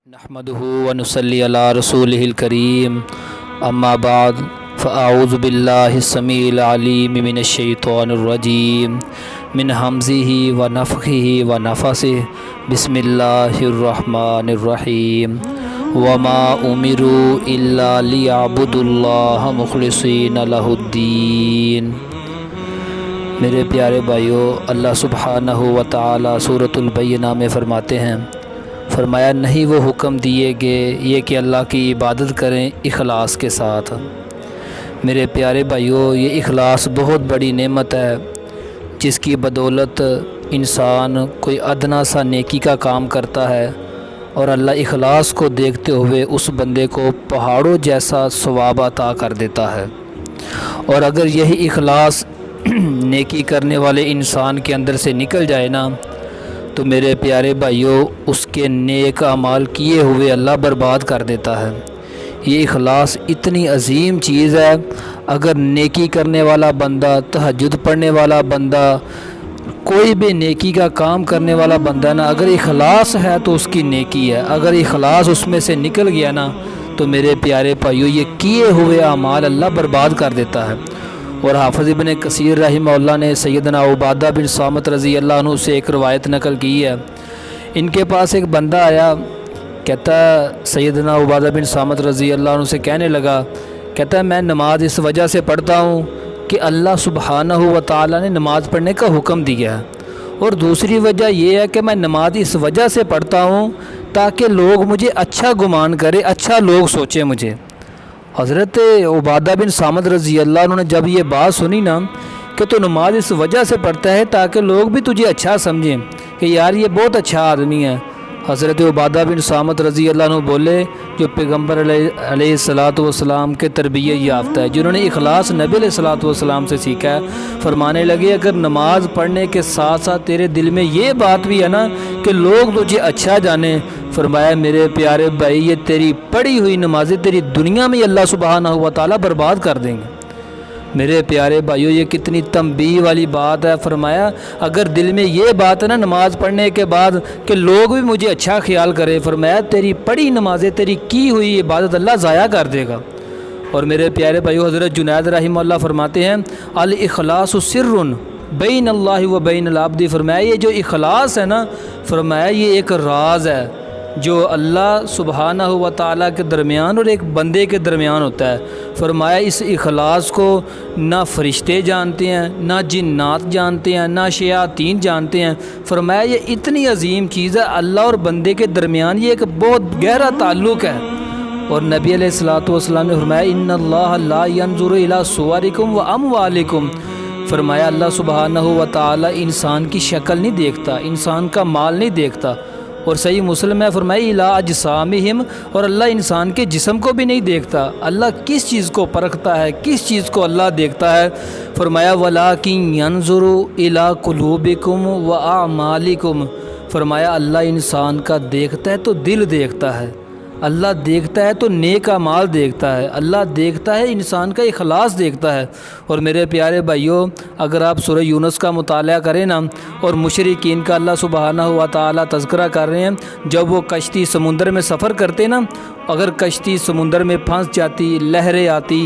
नहमदुहु व नुसल्ली अला रसूलिहिल करीम अम्मा बाद फ़अऊज़ु बिल्लाहिस समीइल अलीम मिनश शैतानिर रजीम मिन हमज़िही व नफ़ख़िही व नफ़सिही बिस्मिल्लाहिर रहमानिर रहीम वमा उमिरू इल्ला लियअबुदुल्लाह मुख़लिसीन लहुद्दीन। मेरे प्यारे भाइयों, अल्लाह सुब्हानहु व तआला सूरतुल बय्यिना में फ़रमाते हैं, फरमाया नहीं वो हुक्म दिए गए ये कि अल्लाह की इबादत करें इखलास के साथ। मेरे प्यारे भाइयों, ये इखलास बहुत बड़ी नेमत है जिसकी बदौलत इंसान कोई अदना सा नेकी का काम करता है और अल्लाह इखलास को देखते हुए उस बंदे को पहाड़ों जैसा सवाब अता कर देता है। और अगर यही इखलास नेकी करने वाले इंसान के अंदर से निकल जाए ना, तो मेरे प्यारे भाइयों, उसके नेक अमाल किए हुए अल्लाह बर्बाद कर देता है। ये इखलास इतनी अजीम चीज़ है। अगर नेकी करने वाला बंदा, तहज्जुद पढ़ने वाला बंदा, कोई भी नेकी का काम करने वाला बंदा ना, अगर इखलास है तो उसकी नेकी है। अगर इखलास उसमें से निकल गया ना, तो मेरे प्यारे भाइयों, ये किए हुए अमाल अल्लाह बर्बाद कर देता है। और हाफ़िज़ इब्न कसीर रहमहुल्लाह ने सैयदना उबादा बिन सामित रज़ी अल्लाह अन्हु से एक रवायत नकल की है। इनके पास एक बंदा आया, कहता सैयदना उबादा बिन सामित रज़ी अल्लाह अन्हु से कहने लगा, कहता है मैं नमाज इस वजह से पढ़ता हूँ कि अल्लाह सुब्हानहु व तआला ने नमाज़ पढ़ने का हुक्म दिया है, और दूसरी वजह यह है कि मैं नमाज इस वजह से पढ़ता हूँ ताकि लोग मुझे अच्छा गुमान करें, अच्छा लोग सोचें मुझे। हज़रत उबादा बिन सामित रज़ी अल्लाह अन्हु ने जब ये बात सुनी ना कि तो नमाज इस वजह से पढ़ता है ताकि लोग भी तुझे अच्छा समझें कि यार ये बहुत अच्छा आदमी है, हज़रत उबादा बिन सामित रज़ी अल्लाह अन्हु बोले, जो पैगम्बर अलैहिस्सलातु वस्सलाम के तरबियत याफ्ता है, जिन्होंने इखलास नबी अलैहिस्सलातु वस्सलाम से सीखा है, फरमाने लगे अगर नमाज पढ़ने के साथ साथ तेरे दिल में ये बात भी है ना कि लोग तुझे अच्छा जाने, फरमाया मेरे प्यारे भाई, ये तेरी पढ़ी हुई नमाज़ें तेरी दुनिया में अल्लाह सुब्हानहु व तआला बर्बाद कर देंगे। मेरे प्यारे भाइयों, ये कितनी तंबीह वाली बात है। फरमाया अगर दिल में ये बात है ना नमाज़ पढ़ने के बाद कि लोग भी मुझे अच्छा ख्याल करें, फरमाया तेरी पढ़ी नमाज़ें, तेरी की हुई इबादत अल्लाह ज़ाया कर देगा। और मेरे प्यारे भाइयों, हज़रत जुनैद रहमहुल्लाह फरमाते हैं अल इखलासु सिर्रुन बैन अल्लाह व बैन अल अब्द। फरमाया ये जो इखलास है ना, फरमाया ये एक राज है जो अल्लाह सुब्हानहु व तआला के दरमियान और एक बंदे के दरमियान होता है। फरमाया इस इखलास को ना फरिश्ते जानते हैं, ना जिन्नात जानते हैं, ना शयातीन जानते हैं। फरमाया ये इतनी अजीम चीज़ है, अल्लाह और बंदे के दरमियान ये एक बहुत गहरा ताल्लुक़ है। और नबी अलैहिस्सलातु वस्सलाम ने फरमाया इन्नल्लाह ला यंजुरु इला सुवरिकुम व अमवालिकुम। फरमाया अल्लाह सुब्हानहु व तआला इंसान की शक्ल नहीं देखता, इंसान का माल नहीं देखता। और सही मुस्लिम है फरमाया इला अजसामिहिम, और अल्लाह इंसान के जिस्म को भी नहीं देखता। अल्लाह किस चीज़ को परखता है, किस चीज़ को अल्लाह देखता है? फरमाया वलाकिन यंजुरु इला कुलूबिकुम व आमालिकुम। फरमाया अल्लाह इंसान का देखता है तो दिल देखता है, अल्लाह देखता है तो नेक अमाल देखता है, अल्लाह देखता है इंसान का इखलास देखता है। और मेरे प्यारे भाइयों, अगर आप सूरह यूनुस का मुताला करें ना, और मुशरिकीन का अल्लाह सुब्हानहु व तआला तज़किरा कर रहे हैं, जब वो कश्ती समुंदर में सफ़र करते ना, अगर कश्ती समुंदर में फंस जाती, लहरें आती,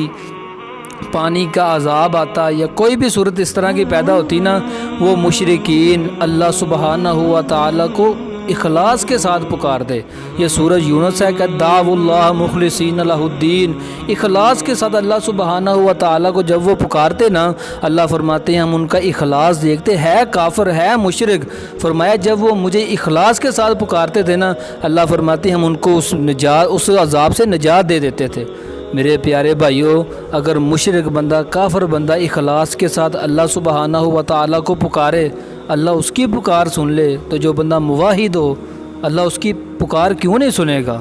पानी का अज़ाब आता, या कोई भी सूरत इस तरह की पैदा होती ना, वो मुशरिकीन अल्लाह सुब्हानहु व तआला को इखलास के साथ पुकार दे। ये सूरज यूनुस है कि दावुल्लाह मुखलिसीन लहुद्दीन। इखलास के साथ अल्लाह सुब्हानहु व तआला को जब वो पुकारते ना, अल्लाह फरमाते हैं हम उनका इखलास देखते है, काफिर है मुशरिक। फरमाया जब वो मुझे इखलास के साथ पुकारते थे ना, अल्लाह फरमाते हैं हम उनको उस अजाब से निजात दे देते थे। मेरे प्यारे भाइयों, अगर मुशरिक बंदा, काफिर बंदा इखलास के साथ अल्लाह सुब्हानहु व तआला को पुकारे, अल्लाह उसकी पुकार सुन ले, तो जो बंदा मुवाहिद हो अल्लाह उसकी पुकार क्यों नहीं सुनेगा?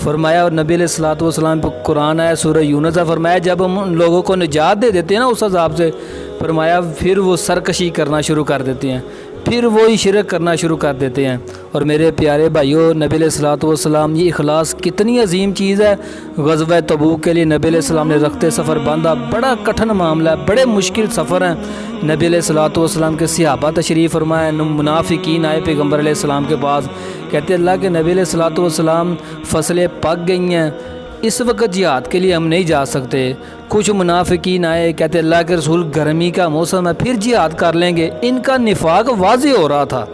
फरमाया और नबी अलैहिस्सलातु वस्सलाम पर कुरान आया सूरह यूनुस, फरमाया जब हम उन लोगों को निजात दे देते हैं ना उस अज़ाब से, फरमाया फिर वो सरकशी करना शुरू कर देते हैं پھر وہی شرک کرنا شروع کر دیتے ہیں۔ اور میرے پیارے بھائیوں، نبی علیہ الصلوۃ والسلام، یہ اخلاص کتنی عظیم چیز ہے۔ غزوہ تبوک کے لیے نبی علیہ السلام نے رخت سفر باندھا، بڑا کٹھن معاملہ ہے، بڑے مشکل سفر ہیں۔ نبی علیہ الصلوۃ والسلام کے صحابہ تشریف فرمائے، منافقین آئے پیغمبر علیہ السلام کے پاس، کہتے اللہ کے نبی علیہ الصلوۃ والسلام فصلیں پک گئی ہیں، اس وقت جہاد کے لیے ہم نہیں جا سکتے۔ کچھ منافقین آئے، کہتے اللہ کے رسول گرمی کا موسم ہے، پھر جہاد کر لیں گے۔ ان کا نفاق واضح ہو رہا تھا۔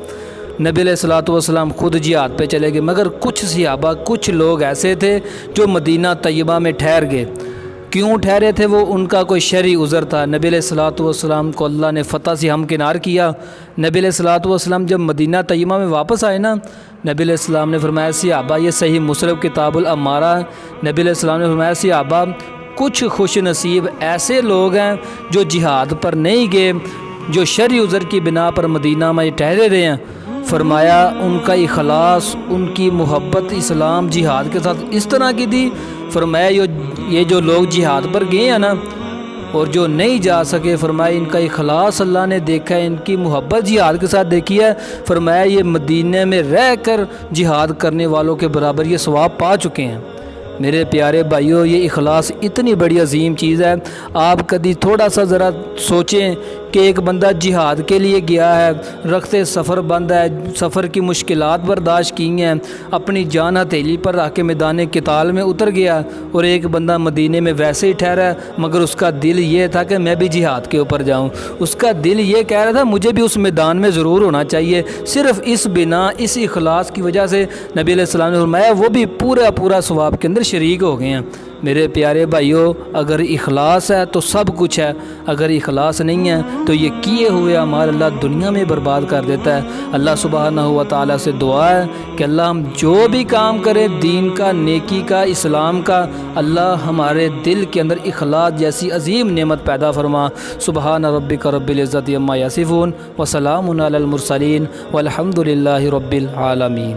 نبی علیہ الصلوۃ والسلام خود جہاد پہ چلے گئے، مگر کچھ صحابہ، کچھ لوگ ایسے تھے جو مدینہ طیبہ میں ٹھہر گئے۔ کیوں ٹھہرے تھے وہ؟ ان کا کوئی شرعی عذر تھا۔ نبی علیہ الصلوۃ والسلام کو اللہ نے فتح سے ہمکنار کیا۔ نبی علیہ الصلوۃ والسلام جب مدینہ طیبہ میں واپس آئے نا، نبی علیہ السلام نے فرمایا صحابہ، یہ صحیح مسلم کتاب الامارہ، نبی علیہ السلام نے فرمایا صحابہ، کچھ خوش نصیب ایسے لوگ ہیں جو جہاد پر نہیں گئے، جو شرعی عذر کی بنا پر مدینہ میں ٹھہرے رہے ہیں۔ فرمایا ان کا اخلاص، ان کی محبت اسلام جہاد کے ساتھ اس طرح کی تھی۔ فرمایا یہ جو لوگ جہاد پر گئے ہیں نا اور جو نہیں جا سکے، فرمایا ان کا اخلاص اللہ نے دیکھا ہے، ان کی محبت جہاد کے ساتھ دیکھی ہے۔ فرمایا یہ مدینہ میں رہ کر جہاد کرنے والوں کے برابر یہ ثواب پا چکے ہیں۔ میرے پیارے بھائیوں، یہ اخلاص اتنی بڑی عظیم چیز ہے۔ آپ کبھی تھوڑا سا ذرا سوچیں کہ ایک بندہ جہاد کے لیے گیا ہے، رخت سفر بند ہے، سفر کی مشکلات برداشت کی ہیں، اپنی جان ہتھیلی پر رکھ کے میدان قتال میں اتر گیا، اور ایک بندہ مدینے میں ویسے ہی ٹھہرا ہے، مگر اس کا دل یہ تھا کہ میں بھی جہاد کے اوپر جاؤں۔ اس کا دل یہ کہہ رہا تھا مجھے بھی اس میدان میں ضرور ہونا چاہیے۔ صرف اس بنا، اس اخلاص کی وجہ سے نبی علیہ السلام نے فرمایا وہ بھی پورا ثواب کے اندر شریک ہو گئے ہیں۔ میرے پیارے بھائیوں، اگر اخلاص ہے تو سب کچھ ہے، اگر اخلاص نہیں ہے تو یہ کیے ہوئے اعمال اللہ دنیا میں برباد کر دیتا ہے۔ اللہ سبحانہ و تعالیٰ سے دعا ہے کہ اللہ ہم جو بھی کام کریں دین کا، نیکی کا، اسلام کا، اللہ ہمارے دل کے اندر اخلاص جیسی عظیم نعمت پیدا فرما۔ سبحان ربک رب العزت عما یصفون وسلام علی المرسلین والحمد للہ رب العالمین۔